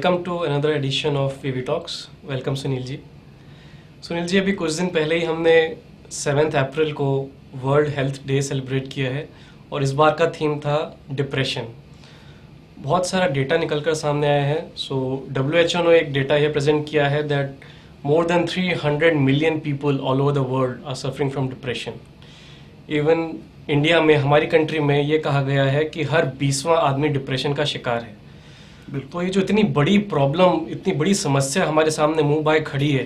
Welcome to another edition of VV talks. Welcome Sunil ji. Sunil ji, अभी कुछ दिन पहले ही हमने 7 अप्रैल को वर्ल्ड हेल्थ डे सेलिब्रेट किया है और इस बार का थीम था डिप्रेशन। बहुत सारा डेटा निकलकर सामने आया है। सो WHO ने एक डेटा ये प्रेजेंट किया है that more than 300 million people all over the world are suffering from depression. Even India में, हमारी कंट्री में, ये कहा गया है कि हर 20वां आदमी डिप्रेशन का शिकार है। तो ये जो इतनी बड़ी प्रॉब्लम, इतनी बड़ी समस्या हमारे सामने मुंह बाय खड़ी है,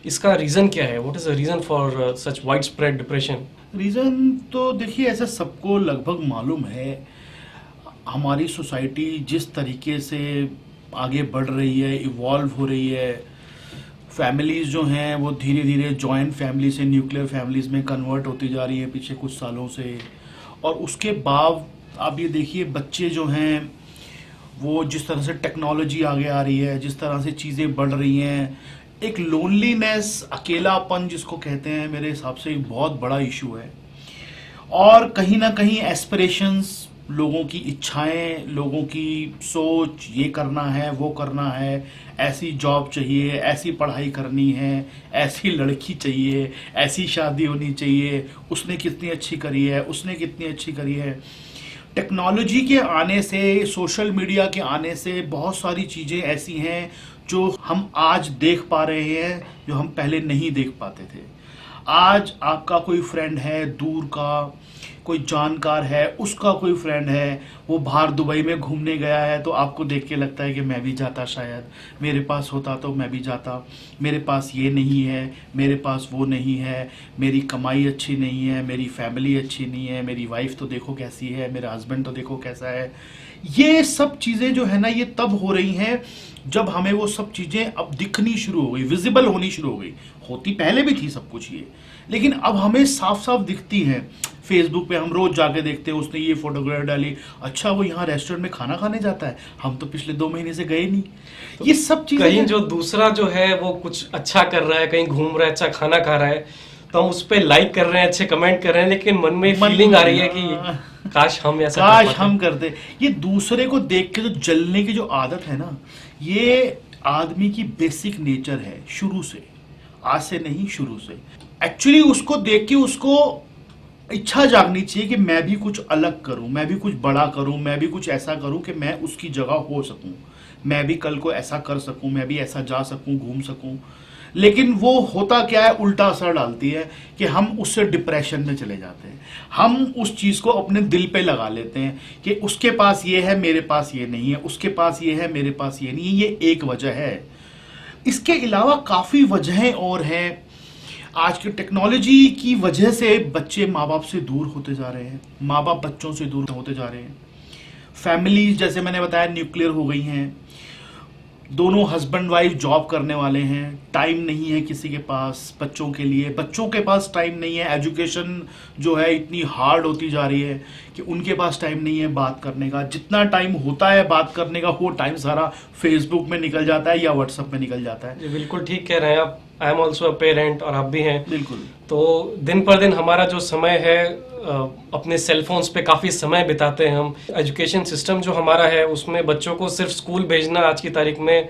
इसका रीज़न क्या है? What is the reason for such wide spread depression? Reason तो देखिए, ऐसा सबको लगभग मालूम है। हमारी सोसाइटी जिस तरीके से आगे बढ़ रही है, इवॉल्व हो रही है, फैमिलीज़ जो हैं वो धीरे धीरे जॉइंट फैमिली से न्यूक्लियर फैमिलीज़ में कन्वर्ट होती जा रही है पिछले कुछ सालों से। और उसके बाद आप ये देखिए, बच्चे जो हैं वो जिस तरह से टेक्नोलॉजी आगे आ रही है, जिस तरह से चीज़ें बढ़ रही हैं, एक लोनलीनेस, अकेलापन जिसको कहते हैं, मेरे हिसाब से एक बहुत बड़ा इशू है। और कहीं ना कहीं एस्पिरेशंस, लोगों की इच्छाएं, लोगों की सोच, ये करना है, वो करना है, ऐसी जॉब चाहिए, ऐसी पढ़ाई करनी है, ऐसी लड़की चाहिए, ऐसी शादी होनी चाहिए, उसने कितनी अच्छी करी है, उसने कितनी अच्छी करी है। टेक्नोलॉजी के आने से, सोशल मीडिया के आने से बहुत सारी चीज़ें ऐसी हैं जो हम आज देख पा रहे हैं, जो हम पहले नहीं देख पाते थे। आज आपका कोई फ्रेंड है दूर का, कोई जानकार है, उसका कोई फ्रेंड है, वो बाहर दुबई में घूमने गया है, तो आपको देख के लगता है कि मैं भी जाता, शायद मेरे पास होता तो मैं भी जाता। मेरे पास ये नहीं है, मेरे पास वो नहीं है, मेरी कमाई अच्छी नहीं है, मेरी फैमिली अच्छी नहीं है, मेरी वाइफ तो देखो कैसी है, मेरा हस्बैंड तो देखो कैसा है। ये सब चीज़ें जो है ना, ये तब हो रही हैं जब हमें वो सब चीज़ें अब दिखनी शुरू हो गई, विजिबल होनी शुरू हो गई। होती पहले भी थी सब कुछ ये, लेकिन अब हमें साफ साफ दिखती हैं। फेसबुक पे हम रोज जाके देखते हैं, उसने ये फोटोग्राफ डाली, अच्छा वो यहाँ रेस्टोरेंट में खाना खाने जाता है, हम तो पिछले 2 महीने से गए नहीं। तो ये सब चीजें, कहीं जो दूसरा जो है वो कुछ अच्छा कर रहा है, कहीं घूम रहा है, अच्छा खाना खा रहा है, तो हम उस पर लाइक कर रहे हैं, अच्छे कमेंट कर रहे हैं, लेकिन मन में फीलिंग आ रही है कि काश हम ऐसा काश हम करते। ये दूसरे को देख के जो जलने की जो आदत है ना, ये आदमी की बेसिक नेचर है शुरू से, आज से नहीं, शुरू से। एक्चुअली उसको देख के उसको इच्छा जागनी चाहिए कि मैं भी कुछ अलग करूं, मैं भी कुछ बड़ा करूं, मैं भी कुछ ऐसा करूं कि मैं उसकी जगह हो सकूं, मैं भी कल को ऐसा कर सकूं, मैं भी ऐसा जा सकूं, घूम सकूं। लेकिन वो होता क्या है, उल्टा असर डालती है कि हम उससे डिप्रेशन में चले जाते हैं। हम उस चीज़ को अपने दिल पे लगा लेते हैं कि उसके पास ये है, मेरे पास ये नहीं है, उसके पास ये है, मेरे पास ये नहीं है। ये एक वजह है। इसके अलावा काफ़ी वजहें और हैं। आज की टेक्नोलॉजी की वजह से बच्चे माँ बाप से दूर होते जा रहे हैं, माँ बाप बच्चों से दूर होते जा रहे हैं। फैमिलीज, जैसे मैंने बताया, न्यूक्लियर हो गई हैं। दोनों हस्बैंड वाइफ जॉब करने वाले हैं, टाइम नहीं है किसी के पास बच्चों के लिए, बच्चों के पास टाइम नहीं है। एजुकेशन जो है इतनी हार्ड होती जा रही है कि उनके पास टाइम नहीं है बात करने का। जितना टाइम होता है बात करने का, वो टाइम सारा फेसबुक में निकल जाता है या व्हाट्सएप में निकल जाता है। बिल्कुल ठीक कह रहे हैं आप। I am also a parent, और आप भी हैं। बिल्कुल। तो दिन पर दिन हमारा जो समय है, अपने सेलफोन्स पे काफ़ी समय बिताते हैं हम। एजुकेशन सिस्टम जो हमारा है, उसमें बच्चों को सिर्फ स्कूल भेजना आज की तारीख में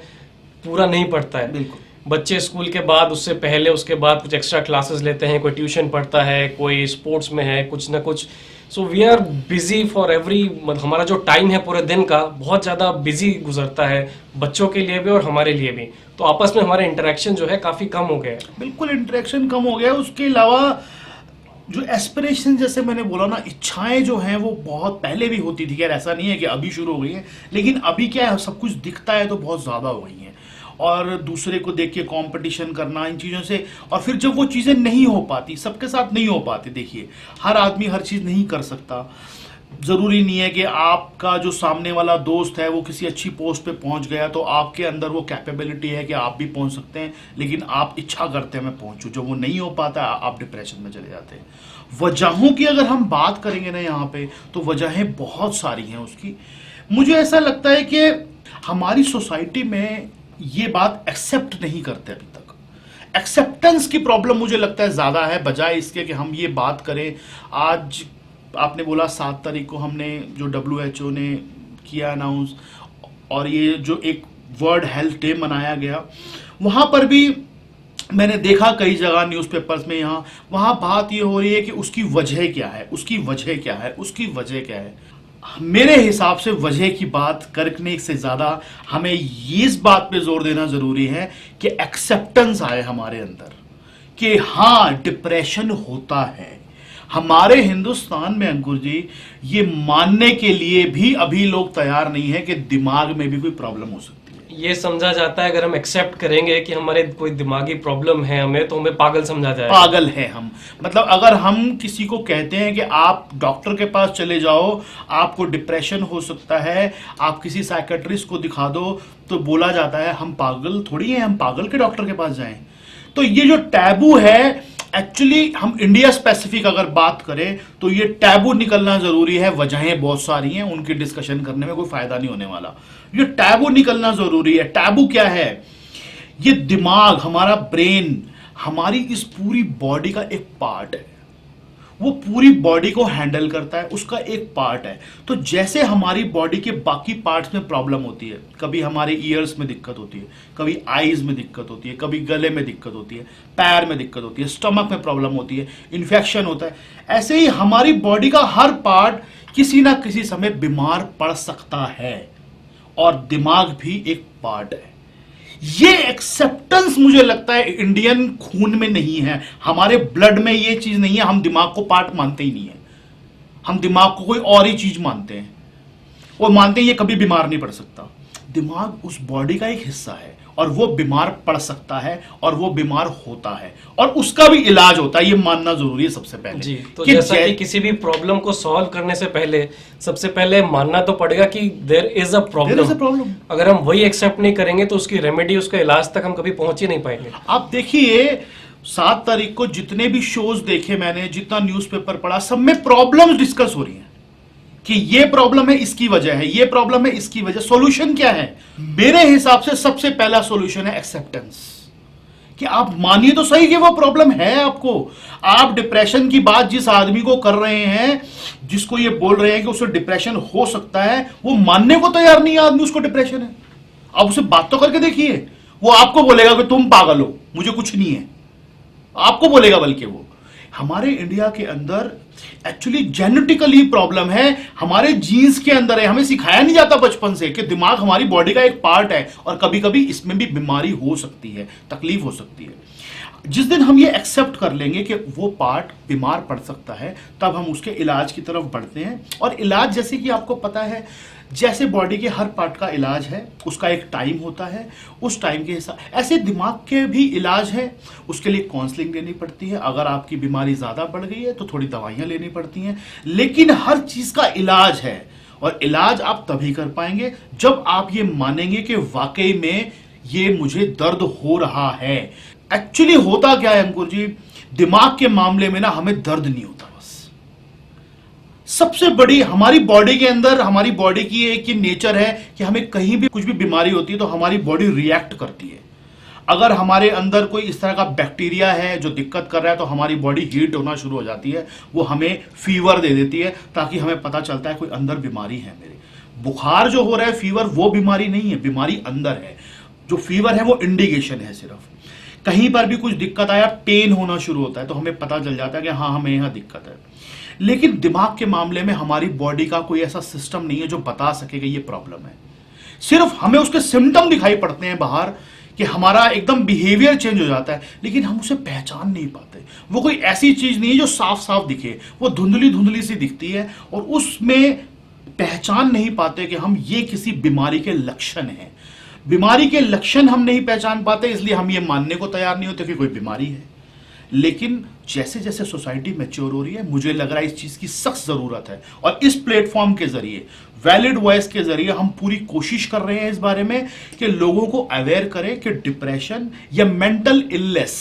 पूरा नहीं पड़ता है। बिल्कुल। बच्चे स्कूल के बाद, उससे पहले, उसके बाद कुछ एक्स्ट्रा क्लासेस लेते हैं, कोई ट्यूशन पढ़ता है, कोई स्पोर्ट्स में है, कुछ ना कुछ। So we are busy for every, हमारा जो टाइम है पूरे दिन का बहुत ज़्यादा बिजी गुजरता है, बच्चों के लिए भी और हमारे लिए भी। तो आपस में हमारे इंटरेक्शन जो है काफ़ी कम हो गया है। बिल्कुल, इंटरेक्शन कम हो गया है। उसके अलावा जो एस्पिरेशन, जैसे मैंने बोला ना, इच्छाएं जो हैं वो बहुत पहले भी होती थी। यार ऐसा नहीं है कि अभी शुरू हो गई है, लेकिन अभी क्या है, सब कुछ दिखता है तो बहुत ज़्यादा हो गई हैं। और दूसरे को देख के कंपटीशन करना इन चीज़ों से, और फिर जब वो चीज़ें नहीं हो पाती, सबके साथ नहीं हो पाती। देखिए, हर आदमी हर चीज़ नहीं कर सकता। ज़रूरी नहीं है कि आपका जो सामने वाला दोस्त है वो किसी अच्छी पोस्ट पे पहुंच गया तो आपके अंदर वो कैपेबिलिटी है कि आप भी पहुंच सकते हैं, लेकिन आप इच्छा करते हैं मैं पहुंचूं। जब वो नहीं हो पाता, आप डिप्रेशन में चले जाते हैं। वजहों की अगर हम बात करेंगे ना यहाँ पे, तो वजहें बहुत सारी हैं उसकी। मुझे ऐसा लगता है कि हमारी सोसाइटी में ये बात एक्सेप्ट नहीं करते अभी तक। एक्सेप्टेंस की प्रॉब्लम मुझे लगता है ज़्यादा है, बजाय इसके कि हम ये बात करें। आज आपने बोला 7 तारीख को हमने जो WHO ने किया अनाउंस, और ये जो एक वर्ल्ड हेल्थ डे मनाया गया, वहां पर भी मैंने देखा कई जगह न्यूज़पेपर्स में, यहाँ वहां बात ये हो रही है कि उसकी वजह क्या है, उसकी वजह क्या है, उसकी वजह क्या है। मेरे हिसाब से वजह की बात करने से ज्यादा हमें इस बात पे जोर देना जरूरी है कि एक्सेप्टेंस आए हमारे अंदर कि हाँ डिप्रेशन होता है। हमारे हिंदुस्तान में अंकुर जी ये मानने के लिए भी अभी लोग तैयार नहीं है कि दिमाग में भी कोई प्रॉब्लम हो सकती है। ये समझा जाता है अगर हम एक्सेप्ट करेंगे कि हमारे कोई दिमागी प्रॉब्लम है हमें, तो हमें पागल समझा जाएगा। पागल है हम, मतलब अगर हम किसी को कहते हैं कि आप डॉक्टर के पास चले जाओ, आपको डिप्रेशन हो सकता है, आप किसी साइकेट्रिस्ट को दिखा दो, तो बोला जाता है हम पागल थोड़ी हैं, हम पागल के डॉक्टर के पास जाएं। तो ये जो टैबू है, एक्चुअली हम इंडिया स्पेसिफिक अगर बात करें तो ये टैबू निकलना जरूरी है। वजहें बहुत सारी हैं, उनकी डिस्कशन करने में कोई फायदा नहीं होने वाला। ये टैबू निकलना जरूरी है। टैबू क्या है? ये दिमाग, हमारा ब्रेन, हमारी इस पूरी बॉडी का एक पार्ट है, वो पूरी बॉडी को हैंडल करता है, उसका एक पार्ट है। तो जैसे हमारी बॉडी के बाकी पार्ट्स में प्रॉब्लम होती है, कभी हमारे ईयर्स में दिक्कत होती है, कभी आईज में दिक्कत होती है, कभी गले में दिक्कत होती है, पैर में दिक्कत होती है, स्टमक में प्रॉब्लम होती है, इन्फेक्शन होता है, ऐसे ही हमारी बॉडी का हर पार्ट किसी ना किसी समय बीमार पड़ सकता है, और दिमाग भी एक पार्ट है। ये एक्सेप्टेंस मुझे लगता है इंडियन खून में नहीं है, हमारे ब्लड में ये चीज नहीं है। हम दिमाग को पार्ट मानते ही नहीं है, हम दिमाग को कोई और ही चीज मानते हैं, और मानते हैं ये कभी बीमार नहीं पड़ सकता। दिमाग उस बॉडी का एक हिस्सा है, और वो बीमार पड़ सकता है, और वो बीमार होता है, और उसका भी इलाज होता है। ये मानना जरूरी है सबसे पहले जी। तो जैसा कि किसी भी प्रॉब्लम को सॉल्व करने से पहले सबसे पहले मानना तो पड़ेगा कि देयर इज अ प्रॉब्लम। अगर हम वही एक्सेप्ट नहीं करेंगे तो उसकी रेमेडी, उसका इलाज तक हम कभी पहुंच ही नहीं पाएंगे। आप देखिए 7 तारीख को जितने भी शोज देखे मैंने, जितना न्यूज़पेपर पढ़ा, सब में प्रॉब्लम्स डिस्कस हो रही हैं कि ये प्रॉब्लम है, इसकी वजह है, ये प्रॉब्लम है, इसकी वजह। सॉल्यूशन क्या है? मेरे हिसाब से सबसे पहला सॉल्यूशन है एक्सेप्टेंस, कि आप मानिए तो सही कि वो प्रॉब्लम है आपको। आप डिप्रेशन की बात जिस आदमी को कर रहे हैं, जिसको ये बोल रहे हैं कि उसे डिप्रेशन हो सकता है, वो मानने को तैयार नहीं है आदमी उसको डिप्रेशन है। आप उसे बात तो करके देखिए, वो आपको बोलेगा कि तुम पागल हो, मुझे कुछ नहीं है, आपको बोलेगा। बल्कि वो हमारे इंडिया के अंदर एक्चुअली जेनेटिकली प्रॉब्लम है, हमारे जीन्स के अंदर है। हमें सिखाया नहीं जाता बचपन से कि दिमाग हमारी बॉडी का एक पार्ट है, और कभी कभी इसमें भी बीमारी हो सकती है, तकलीफ हो सकती है। जिस दिन हम ये एक्सेप्ट कर लेंगे कि वो पार्ट बीमार पड़ सकता है, तब हम उसके इलाज की तरफ बढ़ते हैं। और इलाज, जैसे कि आपको पता है, जैसे बॉडी के हर पार्ट का इलाज है, उसका एक टाइम होता है, उस टाइम के हिसाब, ऐसे दिमाग के भी इलाज है। उसके लिए काउंसलिंग लेनी पड़ती है, अगर आपकी बीमारी ज़्यादा बढ़ गई है तो थोड़ी दवाइयाँ लेनी पड़ती हैं, लेकिन हर चीज़ का इलाज है। और इलाज आप तभी कर पाएंगे जब आप ये मानेंगे कि वाकई में ये मुझे दर्द हो रहा है। एक्चुअली होता क्या है अंकुर जी, दिमाग के मामले में ना हमें दर्द नहीं होता। सबसे बड़ी हमारी बॉडी के अंदर, हमारी बॉडी की एक नेचर है कि हमें कहीं भी कुछ भी बीमारी होती है तो हमारी बॉडी रिएक्ट करती है। अगर हमारे अंदर कोई इस तरह का बैक्टीरिया है जो दिक्कत कर रहा है, तो हमारी बॉडी हीट होना शुरू हो जाती है, वो हमें फीवर दे देती है, ताकि हमें पता चलता है कोई अंदर बीमारी है मेरे। बुखार जो हो रहा है, फीवर, वो बीमारी नहीं है, बीमारी अंदर है। जो फीवर है वो इंडिकेशन है सिर्फ। कहीं पर भी कुछ दिक्कत आया, पेन होना शुरू होता है, तो हमें पता चल जाता है कि हाँ हमें यहाँ दिक्कत है। लेकिन दिमाग के मामले में हमारी बॉडी का कोई ऐसा सिस्टम नहीं है जो बता सके कि ये प्रॉब्लम है। सिर्फ हमें उसके सिम्टम दिखाई पड़ते हैं बाहर, कि हमारा एकदम बिहेवियर चेंज हो जाता है, लेकिन हम उसे पहचान नहीं पाते। वो कोई ऐसी चीज नहीं है जो साफ साफ दिखे, वो धुंधली धुंधली सी दिखती है, और उसमें पहचान नहीं पाते कि हम ये किसी बीमारी के लक्षण हैं। बीमारी के लक्षण हम नहीं पहचान पाते, इसलिए हम ये मानने को तैयार नहीं होते कि कोई बीमारी है। लेकिन जैसे जैसे सोसाइटी मैच्योर हो रही है, मुझे लग रहा है इस चीज की सख्त जरूरत है, और इस प्लेटफॉर्म के जरिए, वैलिड वॉइस के जरिए, हम पूरी कोशिश कर रहे हैं इस बारे में कि लोगों को अवेयर करें कि डिप्रेशन या मेंटल इलनेस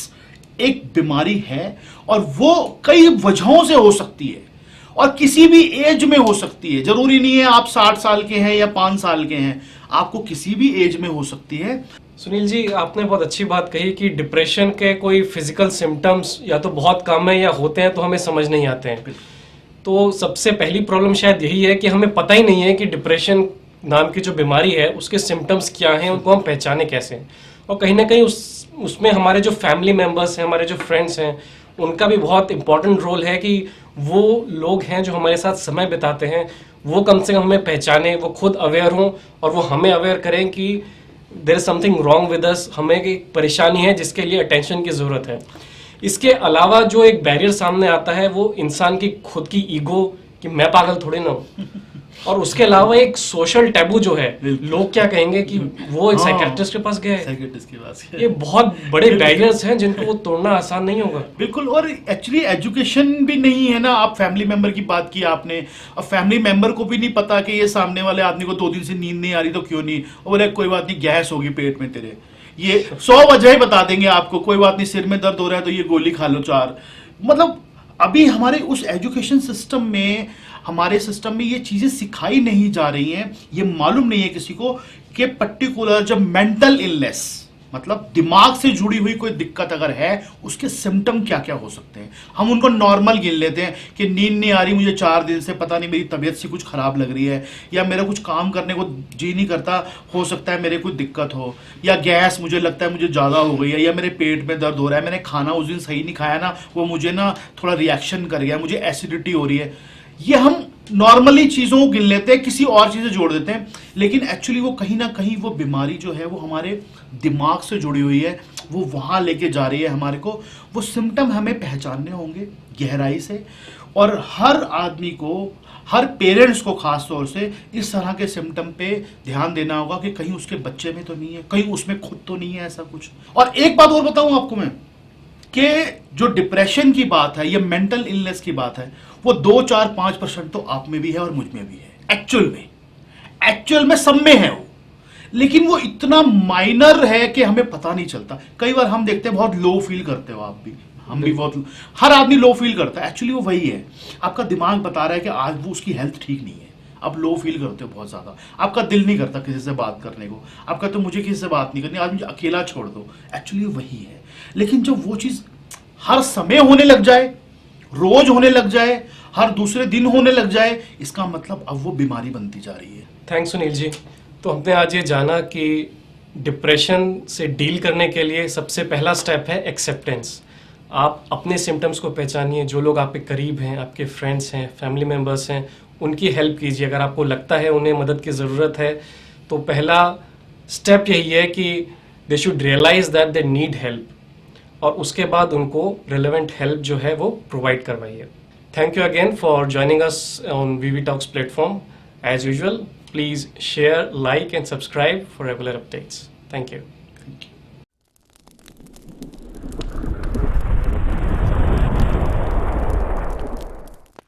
एक बीमारी है, और वो कई वजहों से हो सकती है, और किसी भी एज में हो सकती है। जरूरी नहीं है आप 60 साल के हैं या 5 साल के हैं, आपको किसी भी एज में हो सकती है। सुनील जी, आपने बहुत अच्छी बात कही कि डिप्रेशन के कोई फिजिकल सिम्टम्स या तो बहुत कम है या होते हैं तो हमें समझ नहीं आते हैं। तो सबसे पहली प्रॉब्लम शायद यही है कि हमें पता ही नहीं है कि डिप्रेशन नाम की जो बीमारी है उसके सिम्टम्स क्या हैं, उनको हम पहचाने कैसे, और कहीं ना कहीं उसमें हमारे जो फैमिली मेम्बर्स हैं, हमारे जो फ्रेंड्स हैं, उनका भी बहुत इंपॉर्टेंट रोल है कि वो लोग हैं जो हमारे साथ समय बिताते हैं वो कम से कम हमें पहचाने, वो खुद अवेयर हों और वो हमें अवेयर करें कि there is something wrong with us, हमें एक परेशानी है जिसके लिए अटेंशन की ज़रूरत है। इसके अलावा जो एक बैरियर सामने आता है वो इंसान की खुद की ईगो कि मैं पागल थोड़ी ना हूँ, और उसके अलावा एक सोशल टैबू जो है, लोग क्या कहेंगे कि वो एक साइकियाट्रिस्ट के पास गया है, साइकियाट्रिस्ट के पास ये बहुत बड़े बैरियर्स हैं जिनको वो तोड़ना आसान नहीं होगा। बिल्कुल, और एक्चुअली एजुकेशन भी नहीं है ना। आप फैमिली मेंबर की बात की आपने, और फैमिली मेंबर को भी नहीं पता कि ये सामने वाले आदमी को 2 दिन से नींद नहीं आ रही तो क्यों नहीं, और बोले कोई बात नहीं गैस होगी पेट में तेरे, ये 100 वजह बता देंगे आपको, कोई बात नहीं सिर में दर्द हो रहा है तो ये गोली खा लो 4। मतलब अभी हमारे उस एजुकेशन सिस्टम में, हमारे सिस्टम में ये चीजें सिखाई नहीं जा रही हैं। ये मालूम नहीं है किसी को कि पर्टिकुलर जब मेंटल इलनेस, मतलब दिमाग से जुड़ी हुई कोई दिक्कत अगर है, उसके सिम्टम क्या क्या हो सकते हैं। हम उनको नॉर्मल गिन लेते हैं कि नींद नहीं आ रही मुझे 4 दिन से, पता नहीं मेरी तबीयत से कुछ खराब लग रही है, या मेरा कुछ काम करने को जी नहीं करता, हो सकता है मेरे कोई दिक्कत हो, या गैस मुझे लगता है मुझे ज़्यादा हो गई है, या मेरे पेट में दर्द हो रहा है, मैंने खाना उस दिन सही नहीं खाया ना, वो मुझे ना थोड़ा रिएक्शन कर गया, मुझे एसिडिटी हो रही है। ये हम नॉर्मली चीज़ों को गिन लेते हैं, किसी और चीज़ से जोड़ देते हैं, लेकिन एक्चुअली वो कहीं ना कहीं वो बीमारी जो है वो हमारे दिमाग से जुड़ी हुई है, वो वहाँ लेके जा रही है हमारे को। वो सिम्टम हमें पहचानने होंगे गहराई से, और हर आदमी को, हर पेरेंट्स को खास तौर से इस तरह के सिम्टम पे ध्यान देना होगा कि कहीं उसके बच्चे में तो नहीं है, कहीं उसमें खुद तो नहीं है ऐसा कुछ। और एक बात और बताऊं आपको मैं, कि जो डिप्रेशन की बात है, ये मेंटल इलनेस की बात है, वो 2-4-5% तो आप में भी है और मुझ में भी है। एक्चुअल में सब में है वो, लेकिन वो इतना माइनर है कि हमें पता नहीं चलता। कई बार हम देखते हैं बहुत लो फील करते हो आप भी, हम भी बहुत, हर आदमी लो फील करता है। एक्चुअली वो वही है, आपका दिमाग बता रहा है कि आज वो उसकी हेल्थ ठीक नहीं है, आप लो फील करते हो बहुत ज्यादा, आपका दिल नहीं करता किसी से बात करने को, आपका तो मुझे किसी से बात नहीं करनी, आज मुझे अकेला छोड़ दो। एक्चुअली वही है। लेकिन जब वो चीज हर समय होने लग जाए, रोज होने लग जाए, हर दूसरे दिन होने लग जाए, इसका मतलब अब वो बीमारी बनती जा रही है। थैंक्स सुनील जी। तो हमने आज ये जाना कि डिप्रेशन से डील करने के लिए सबसे पहला स्टेप है एक्सेप्टेंस। आप अपने सिम्टम्स को पहचानिए, जो लोग आपके करीब हैं, आपके फ्रेंड्स हैं, फैमिली मेम्बर्स हैं, उनकी हेल्प कीजिए। अगर आपको लगता है उन्हें मदद की ज़रूरत है तो पहला स्टेप यही है कि they should realise that they need help, और उसके बाद उनको रिलेवेंट हेल्प जो है वो प्रोवाइड करवाइए। Thank you again for joining us on VV Talks platform. As usual, please share, like and subscribe for regular updates. Thank you. Thank you.